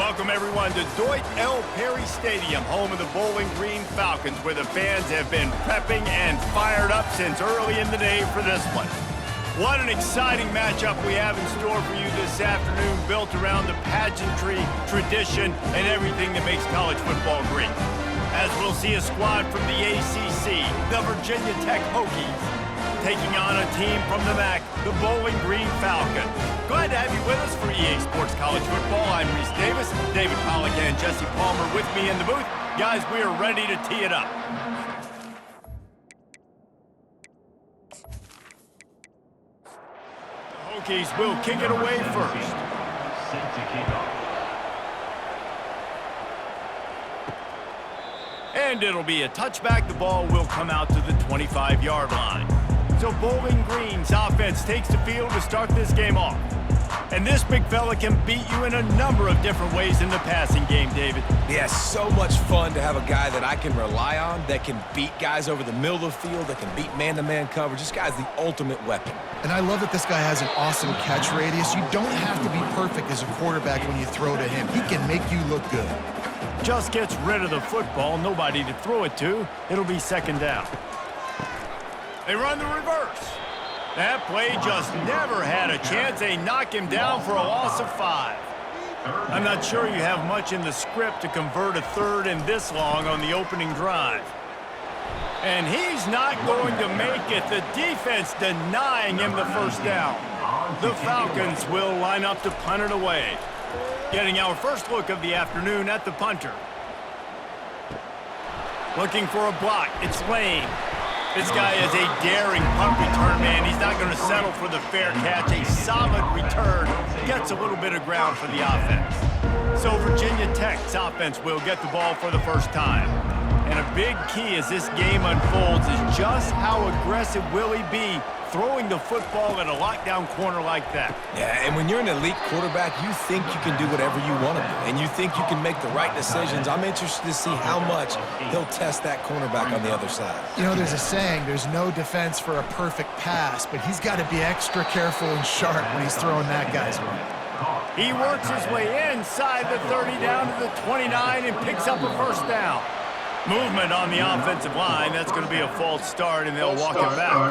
Welcome, everyone, to Dwight L. Perry Stadium, home of the Bowling Green Falcons, where the fans have been prepping and fired up since early in the day for this one. What an exciting matchup we have in store for you this afternoon, built around the pageantry, tradition, and everything that makes college football great. As we'll see a squad from the ACC, the Virginia Tech Hokies, taking on a team from the MAC, the Bowling Green Falcons. Glad to have you with us for EA Sports College Football. I'm Reese Davis, David Pollock and Jesse Palmer with me in the booth. Guys, we are ready to tee it up. The Hokies will kick it away first. And it'll be a touchback. The ball will come out to the 25-yard line. So Bowling Green's offense takes the field to start this game off. And this big fella can beat you in a number of different ways in the passing game, David. Yeah, so much fun to have a guy that I can rely on, that can beat guys over the middle of the field, that can beat man-to-man coverage. This guy's the ultimate weapon. And I love that this guy has an awesome catch radius. You don't have to be perfect as a quarterback when you throw to him. He can make you look good. Just gets rid of the football, nobody to throw it to. It'll be second down. They run the reverse. That play just never had a chance. They knock him down for a loss of 5. I'm not sure you have much in the script to convert a third and this long on the opening drive. And he's not going to make it. The defense denying him the first down. The Falcons will line up to punt it away. Getting our first look of the afternoon at the punter. Looking for a block. It's Lane. This guy is a daring punt return man. He's not going to settle for the fair catch. A solid return. Gets a little bit of ground for the offense. So Virginia Tech's offense will get the ball for the first time. And a big key as this game unfolds is just how aggressive will he be throwing the football at a lockdown corner like that. Yeah, and when you're an elite quarterback, you think you can do whatever you want to do, and you think you can make the right decisions. I'm interested to see how much he'll test that cornerback on the other side. You know, there's a saying, there's no defense for a perfect pass, but he's got to be extra careful and sharp when he's throwing that guy's way. He works his way inside the 30 down to the 29 and picks up a first down. Movement on the offensive line. That's going to be a false start, and they'll walk it back.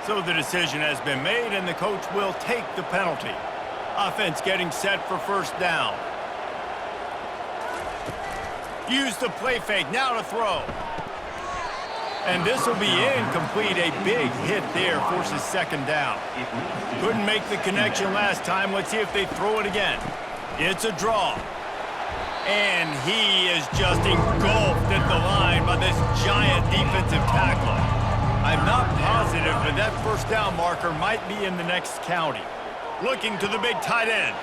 So the decision has been made, and the coach will take the penalty. Offense getting set for first down. Use the play fake. Now to throw. And this will be incomplete. A big hit there forces second down. Couldn't make the connection last time. Let's see if they throw it again. It's a draw. And he is just engulfed at the line by this giant defensive tackle. I'm not positive, but that first down marker might be in the next county. Looking to the big tight end.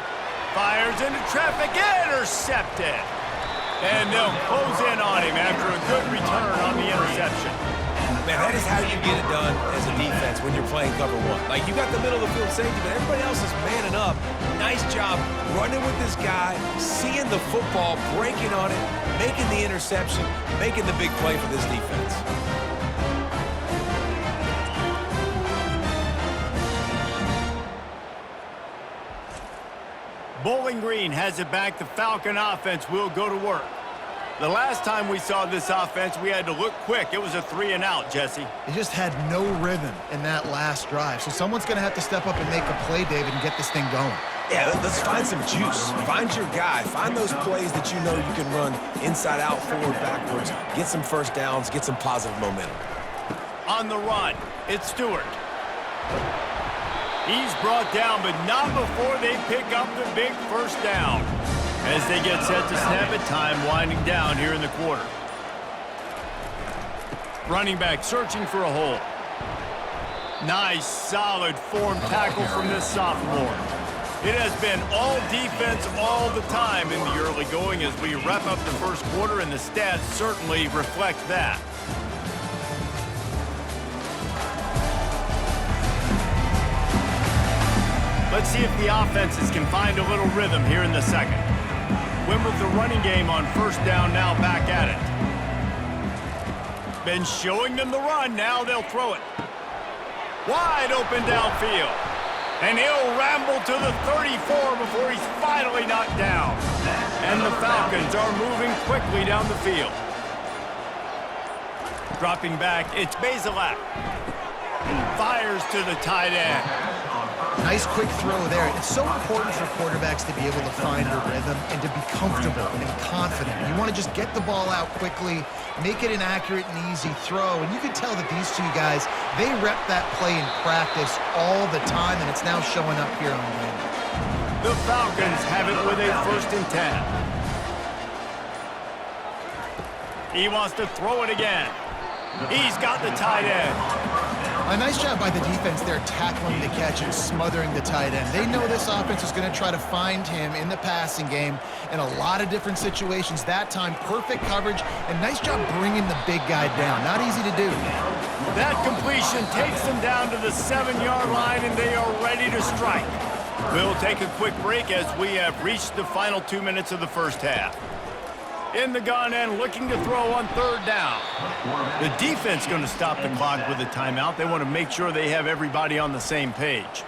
Fires into traffic, intercepted. And they'll close in on him after a good return on the interception. Man, that is how you get it done as a defense when you're playing cover one. Like, you got the middle of the field safety, but everybody else is manning up. Nice job running with this guy, seeing the football, breaking on it, making the interception, making the big play for this defense. Bowling Green has it back. The Falcon offense will go to work. The last time we saw this offense, we had to look quick. It was a 3-and-out, Jesse. He just had no rhythm in that last drive. So someone's going to have to step up and make a play, David, and get this thing going. Yeah, let's find some juice. Find your guy. Find those plays that you know you can run inside out, forward, backwards. Get some first downs. Get some positive momentum. On the run, it's Stewart. He's brought down, but not before they pick up the big first down. As they get set to snap it, time winding down here in the quarter. Running back searching for a hole. Nice, solid form tackle from this sophomore. It has been all defense all the time in the early going as we wrap up the first quarter, and the stats certainly reflect that. Let's see if the offenses can find a little rhythm here in the second. Win with the running game on first down, now back at it. Been showing them the run, now they'll throw it. Wide open downfield. And he'll ramble to the 34 before he's finally knocked down. And the Falcons are moving quickly down the field. Dropping back, it's Bazelak. Fires to the tight end. Nice quick throw there. It's so important for quarterbacks to be able to find a rhythm and to be comfortable and confident. You want to just get the ball out quickly, make it an accurate and easy throw. And you can tell that these two guys, they rep that play in practice all the time, and it's now showing up here on Monday. The Falcons have it with a 1st and 10. He wants to throw it again. He's got the tight end. A nice job by the defense there tackling the catch and smothering the tight end. They know this offense is going to try to find him in the passing game in a lot of different situations. That time, perfect coverage, and nice job bringing the big guy down. Not easy to do. That completion takes them down to the 7-yard line, and they are ready to strike. We'll take a quick break as we have reached the final 2 minutes of the first half. In the gun and looking to throw on 3rd down. The defense going to stop the clock with a timeout. They want to make sure they have everybody on the same page.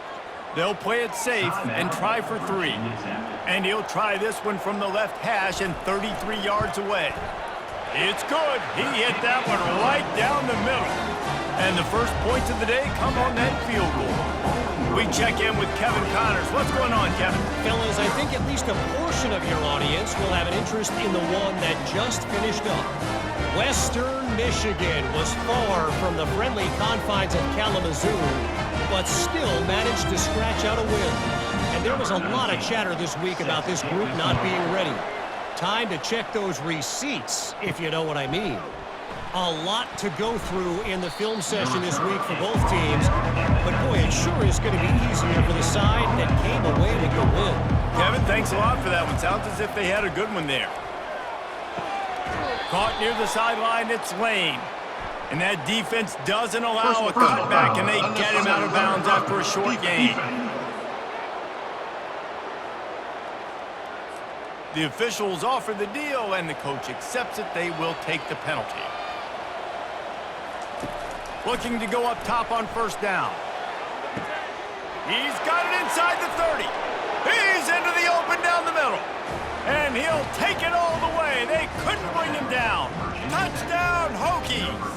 They'll play it safe and try for 3. And he'll try this one from the left hash and 33 yards away. It's good. He hit that one right down the middle. And the first points of the day come on that field goal. We check in with Kevin Connors. What's going on, Kevin? Fellas, I think at least a portion of your audience will have an interest in the one that just finished up. Western Michigan was far from the friendly confines of Kalamazoo, but still managed to scratch out a win. And there was a lot of chatter this week about this group not being ready. Time to check those receipts, if you know what I mean. A lot to go through in the film session this week for both teams, but boy, it sure is going to be easier for the side that came away with the win. Kevin, thanks a lot for that one. Sounds as if they had a good one there. Caught near the sideline, it's Lane. And that defense doesn't allow a cutback, and they get him out of bounds after a short gain. The officials offer the deal, and the coach accepts it. They will take the penalty. Looking to go up top on 1st down. He's got it inside the 30. He's into the open down the middle. And he'll take it all the way. They couldn't bring him down. Touchdown, Hokies.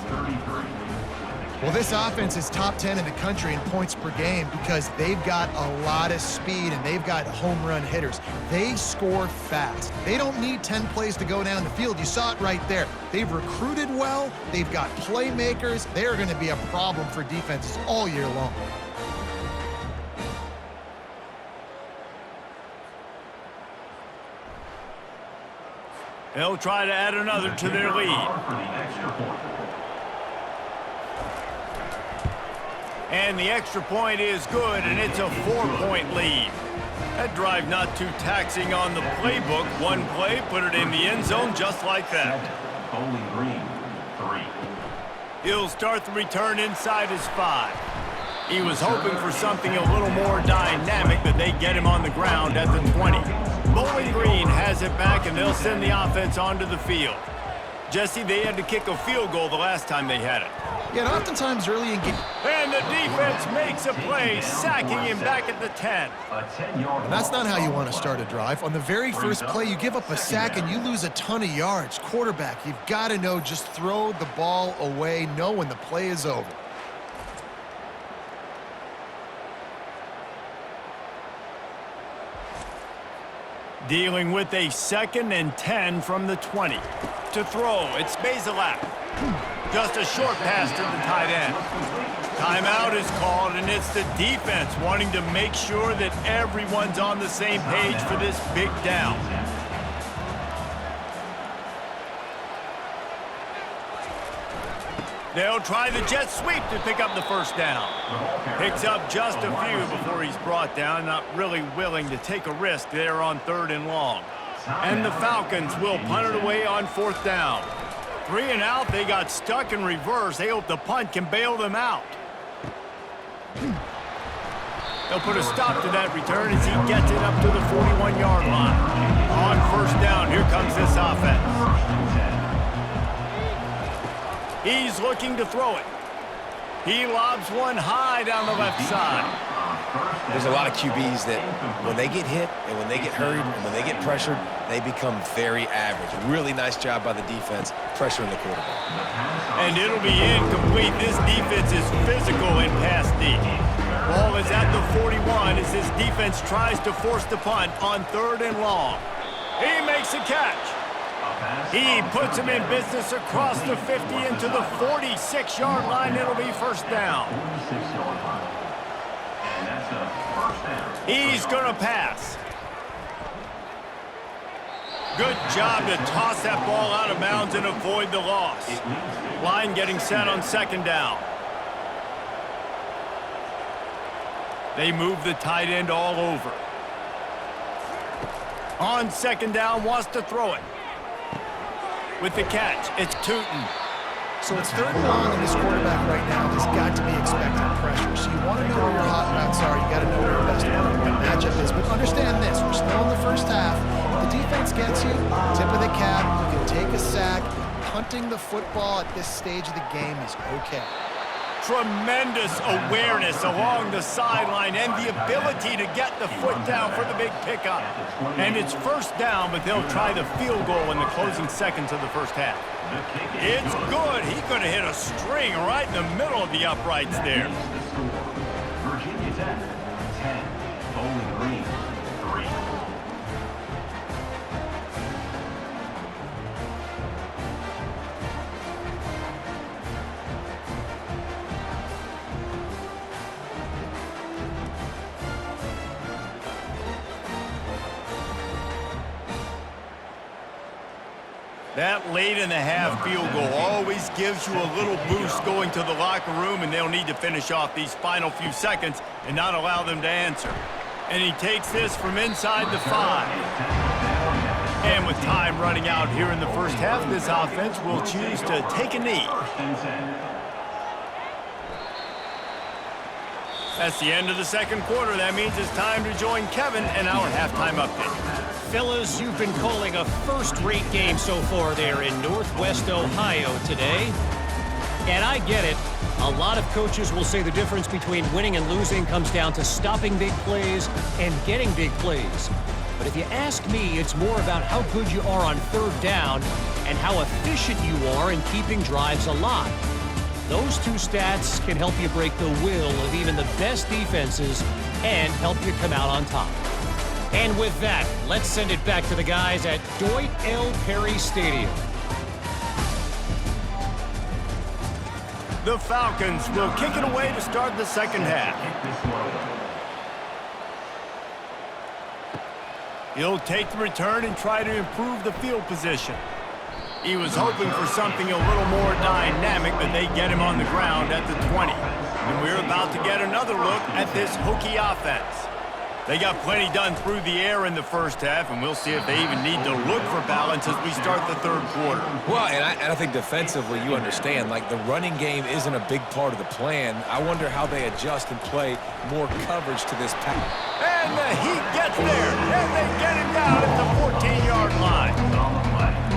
Well, this offense is top 10 in the country in points per game because they've got a lot of speed and they've got home run hitters. They score fast. They don't need 10 plays to go down the field. You saw it right there. They've recruited well. They've got playmakers. They're going to be a problem for defenses all year long. They'll try to add another to their lead. And the extra point is good, and it's a 4-point lead. That drive not too taxing on the playbook. One play, put it in the end zone just like that. Bowling Green, 3. He'll start the return inside his 5. He was hoping for something a little more dynamic, but they get him on the ground at the 20. Bowling Green has it back, and they'll send the offense onto the field. Jesse, they had to kick a field goal the last time they had it. Yeah, and oftentimes early in game. And the defense makes a play, sacking him back at the 10. And that's not how you want to start a drive. On the very first play, you give up a sack and you lose a ton of yards. Quarterback, you've got to know, just throw the ball away, know when the play is over. Dealing with a 2nd and 10 from the 20. To throw, it's Bazelak. Just a short pass to the tight end. Timeout is called, and it's the defense wanting to make sure that everyone's on the same page for this big down. They'll try the jet sweep to pick up the 1st down. Picks up just a few before he's brought down, not really willing to take a risk there on 3rd and long. And the Falcons will punt it away on 4th down. 3 and out, they got stuck in reverse. They hope the punt can bail them out. They'll put a stop to that return as he gets it up to the 41-yard line. On 1st down, here comes this offense. He's looking to throw it. He lobs one high down the left side. There's a lot of QBs that when they get hit and when they get hurried and when they get pressured, they become very average. Really nice job by the defense pressuring the quarterback. And it'll be incomplete. This defense is physical in pass D. Ball is at the 41 as this defense tries to force the punt on 3rd and long. He makes a catch. He puts him in business across the 50 into the 46-yard line. It'll be first down. He's going to pass. Good job to toss that ball out of bounds and avoid the loss. Line getting set on 2nd down. They move the tight end all over. On 2nd down, wants to throw it. With the catch, it's Tootin. So it's 3rd and long, and this quarterback right now has got to be expecting pressure. So you want to know where your hot routes are. You got to know where your best one-on-one matchup is. But understand this: we're still in the first half. If the defense gets you, tip of the cap, you can take a sack. Punting the football at this stage of the game is okay. Tremendous awareness along the sideline and the ability to get the foot down for the big pickup. And it's first down, but they'll try the field goal in the closing seconds of the first half. It's good. He could have hit a string right in the middle of the uprights there. Virginia Tech, 10. Bowling Green, 3. That late in the half field goal always gives you a little boost going to the locker room, and they'll need to finish off these final few seconds and not allow them to answer. And he takes this from inside the 5. And with time running out here in the first half, this offense will choose to take a knee. That's the end of the 2nd quarter. That means it's time to join Kevin in our halftime update. Fellas, you've been calling a first-rate game so far there in Northwest Ohio today. And I get it. A lot of coaches will say the difference between winning and losing comes down to stopping big plays and getting big plays. But if you ask me, it's more about how good you are on 3rd down and how efficient you are in keeping drives alive. Those two stats can help you break the will of even the best defenses and help you come out on top. And with that, let's send it back to the guys at Dwight L. Perry Stadium. The Falcons will kick it away to start the 2nd half. He'll take the return and try to improve the field position. He was hoping for something a little more dynamic, but they get him on the ground at the 20. And we're about to get another look at this Hokie offense. They got plenty done through the air in the first half, and we'll see if they even need to look for balance as we start the 3rd quarter. Well, and I think defensively, you understand, like the running game isn't a big part of the plan. I wonder how they adjust and play more coverage to this pass. And the Heat gets there, and they get him down at the 14-yard line.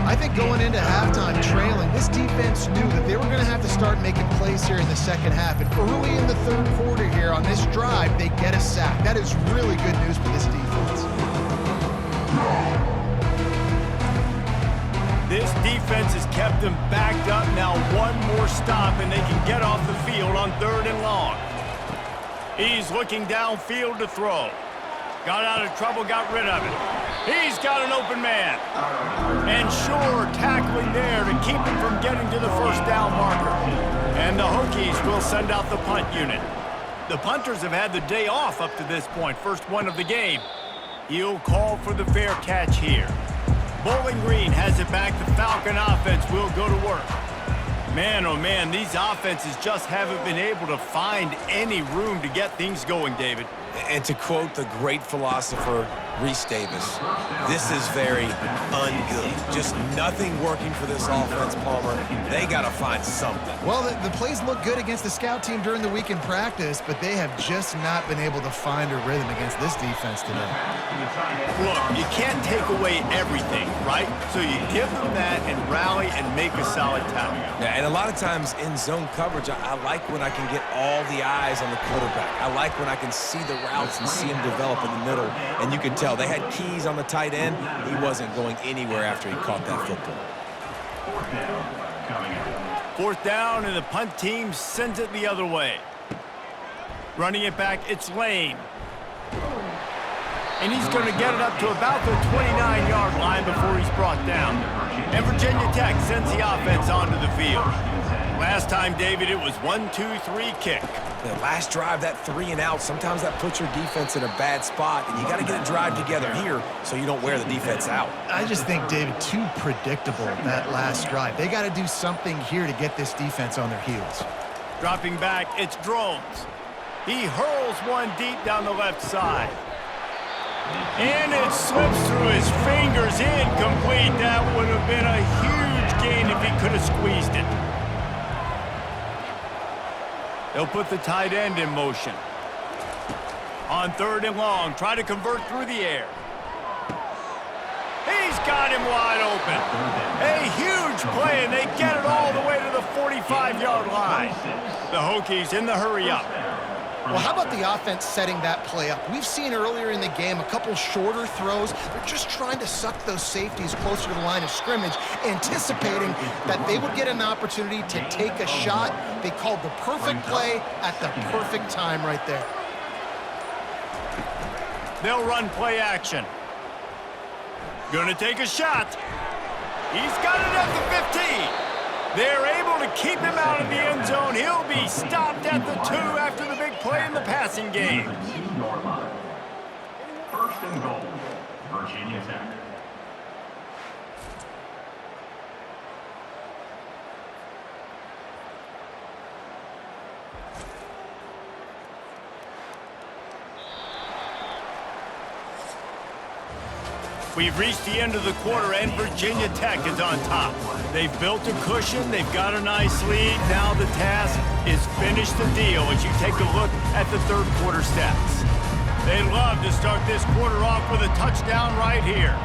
I think going into halftime trailing, this defense knew that they were going to have to start making plays here in the 2nd half. And early in the 3rd quarter here on this drive, they get a sack. That is really good news for this defense. This defense has kept them backed up. Now one more stop, and they can get off the field on 3rd and long. He's looking downfield to throw. Got out of trouble, got rid of it. He's got an open man. And sure, tackling there to keep him from getting to the first down marker. And the Hokies will send out the punt unit. The punters have had the day off up to this point, first one of the game. He'll call for the fair catch here. Bowling Green has it back. The Falcon offense will go to work. Man, oh man, these offenses just haven't been able to find any room to get things going, David. And to quote the great philosopher Reese Davis. This is very ungood. Just nothing working for this offense, Palmer. They got to find something. Well, the plays look good against the scout team during the week in practice, but they have just not been able to find a rhythm against this defense today. Look, you can't take away everything, right? So you give them that and rally and make a solid tackle. Yeah, and a lot of times in zone coverage, I like when I can get all the eyes on the quarterback. I like when I can see the routes and see him develop in the middle. And you can tell they had keys on the tight end. He wasn't going anywhere after he caught that football. Fourth down coming up. Fourth down, and the punt team sends it the other way. Running it back, it's Lane. And he's going to get it up to about the 29-yard line before he's brought down. And Virginia Tech sends the offense onto the field. Last time, David, it was 1-2-3 kick. The last drive, that 3 and out, sometimes that puts your defense in a bad spot, and you got to get a drive together here so you don't wear the defense out. I just think, David, too predictable, that last drive. They got to do something here to get this defense on their heels. Dropping back, it's Drones. He hurls one deep down the left side. And it slips through his fingers, incomplete. That would have been a huge gain if he could have squeezed it. They'll put the tight end in motion. On 3rd and long, try to convert through the air. He's got him wide open. A huge play, and they get it all the way to the 45-yard line. The Hokies in the hurry-up. Well, how about the offense setting that play up? We've seen earlier in the game a couple shorter throws. They're just trying to suck those safeties closer to the line of scrimmage, anticipating that they would get an opportunity to take a shot. They called the perfect play at the perfect time right there. They'll run play action. Gonna take a shot. He's got it at the 15. They're able to keep him out of the end zone. He'll be stopped at the 2 after the big play in the passing game. 17-yard line. First and goal, Virginia Tech. We've reached the end of the quarter, and Virginia Tech is on top. They've built a cushion. They've got a nice lead. Now the task is finish the deal as you take a look at the third quarter stats. They'd love to start this quarter off with a touchdown right here.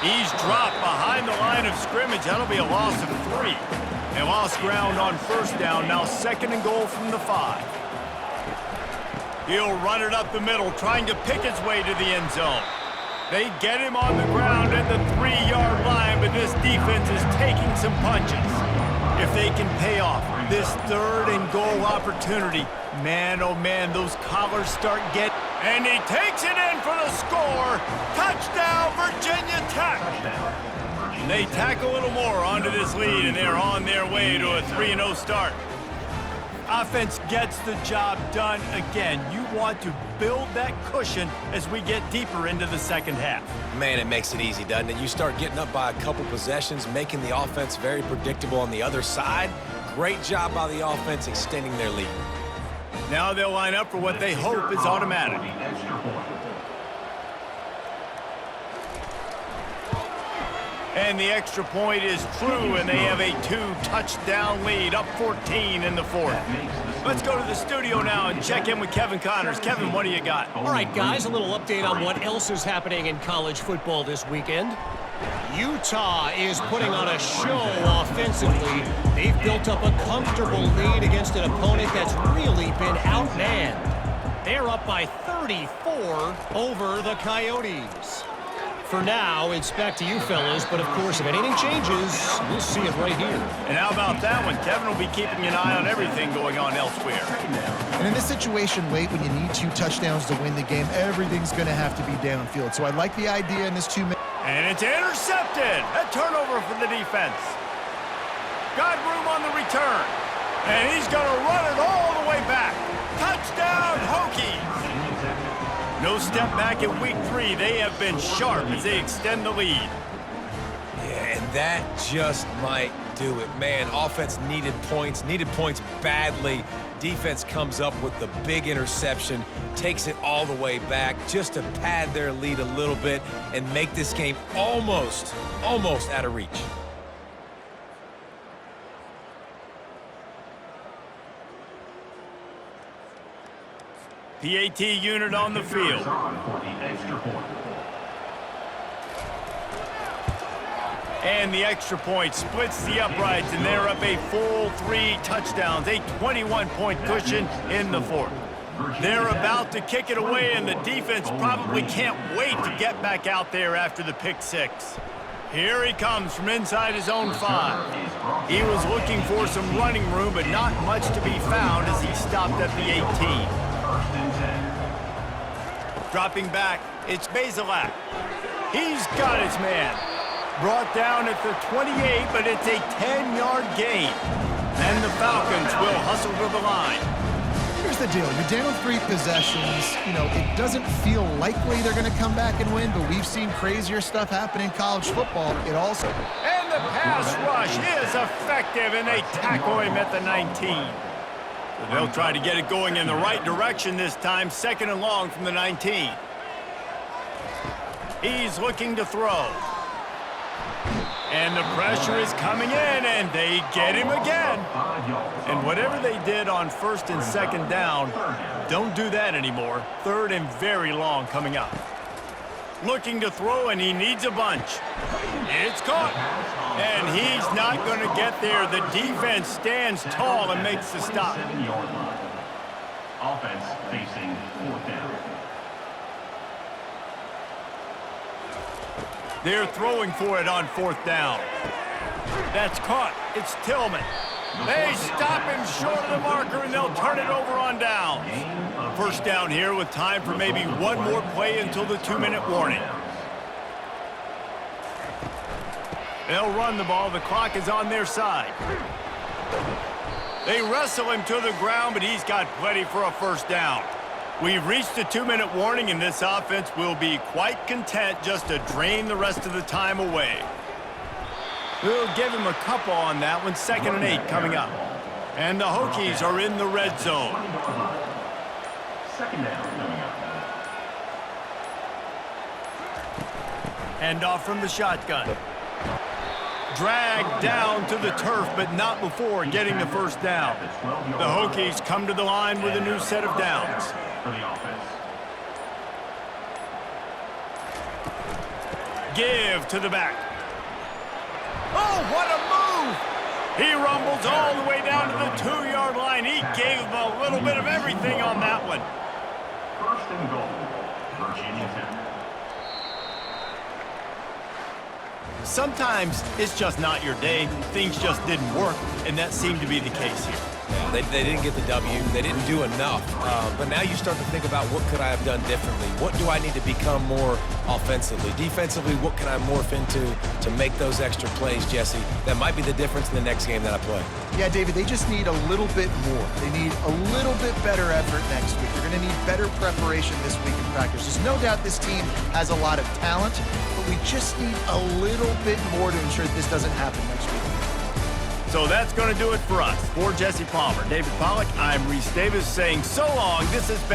He's dropped behind the line of scrimmage. That'll be a loss of 3. They lost ground on first down. Now 2nd and goal from the 5. He'll run it up the middle, trying to pick his way to the end zone. They get him on the ground at the 3-yard line, but this defense is taking some punches. If they can pay off this 3rd and goal opportunity, man, oh man, those collars start getting... And he takes it in for the score. Touchdown, Virginia Tech. And they tack a little more onto this lead, and they're on their way to a 3-0 start. Offense gets the job done again. You want to build that cushion as we get deeper into the second half. Man, it makes it easy, doesn't it? You start getting up by a couple possessions, making the offense very predictable on the other side. Great job by the offense extending their lead. Now they'll line up for what they hope is automatic. And the extra point is true, and they have a 2-touchdown lead, up 14 in the 4th. Let's go to the studio now and check in with Kevin Connors. Kevin, what do you got? All right, guys, a little update on what else is happening in college football this weekend. Utah is putting on a show offensively. They've built up a comfortable lead against an opponent that's really been outmanned. They're up by 34 over the Coyotes. For now, it's back to you fellas, but of course, if anything changes, we'll see it right here. And how about that one? Kevin will be keeping an eye on everything going on elsewhere. And in this situation, late when you need 2 touchdowns to win the game, everything's going to have to be downfield. So I like the idea in this 2-minute. And it's intercepted. A turnover for the defense. Got room on the return. And he's going to run it all the way back. Touchdown, Hokies. No step back in week 3. They have been sharp as they extend the lead. Yeah, and that just might do it. Man, offense needed points badly. Defense comes up with the big interception, takes it all the way back just to pad their lead a little bit and make this game almost out of reach. PAT unit on the field. For the extra point. And the extra point splits the uprights, and they're up a full 3 touchdowns, a 21-point cushion in the fourth. They're about to kick it away, and the defense probably can't wait to get back out there after the pick 6. Here he comes from inside his own 5. He was looking for some running room, but not much to be found as he stopped at the 18. Dropping back, it's Bazelak. He's got his man. Brought down at the 28, but it's a 10-yard gain. And the Falcons will hustle to the line. Here's the deal. You're down 3 possessions. You know, it doesn't feel likely they're going to come back and win, but we've seen crazier stuff happen in college football. It also... And the pass rush is effective, and they tackle him at the 19. So they'll try to get it going in the right direction this time, 2nd and long from the 19. He's looking to throw. And the pressure is coming in, and they get him again. And whatever they did on 1st and 2nd down, don't do that anymore. 3rd and very long coming up. Looking to throw, and he needs a bunch. It's caught. And he's not going to get there. The defense stands tall and makes the stop. 7-yard line. Offense facing 4th down. They're throwing for it on 4th down. That's caught. It's Tillman. They stop him short of the marker, and they'll turn it over on downs. 1st down here with time for maybe one more play until the 2-minute warning. They'll run the ball. The clock is on their side. They wrestle him to the ground, but he's got plenty for a 1st down. We've reached the 2-minute warning, and this offense will be quite content just to drain the rest of the time away. We'll give him a couple on that one. 2nd and 8 coming up. And the Hokies are in the red zone. 2nd down coming up. Handoff from the shotgun. Dragged down to the turf, but not before getting the 1st down. The Hokies come to the line with a new set of downs. For the offense. Give to the back. Oh, what a move! He rumbles all the way down to the 2-yard line. He gave him a little bit of everything on that one. 1st and goal. Virginia Tech. Sometimes it's just not your day. Things just didn't work, and that seemed to be the case here. Yeah, they didn't get the W. They didn't do enough. But now you start to think about what could I have done differently? What do I need to become more offensively? Defensively, what can I morph into to make those extra plays, Jesse? That might be the difference in the next game that I play. Yeah, David, they just need a little bit more. They need a little bit better effort next week. They're going to need better preparation this week in practice. There's no doubt this team has a lot of talent, but we just need a little bit more to ensure that this doesn't happen next week. So that's going to do it for us. For Jesse Palmer, David Pollack, I'm Reese Davis saying so long. This has been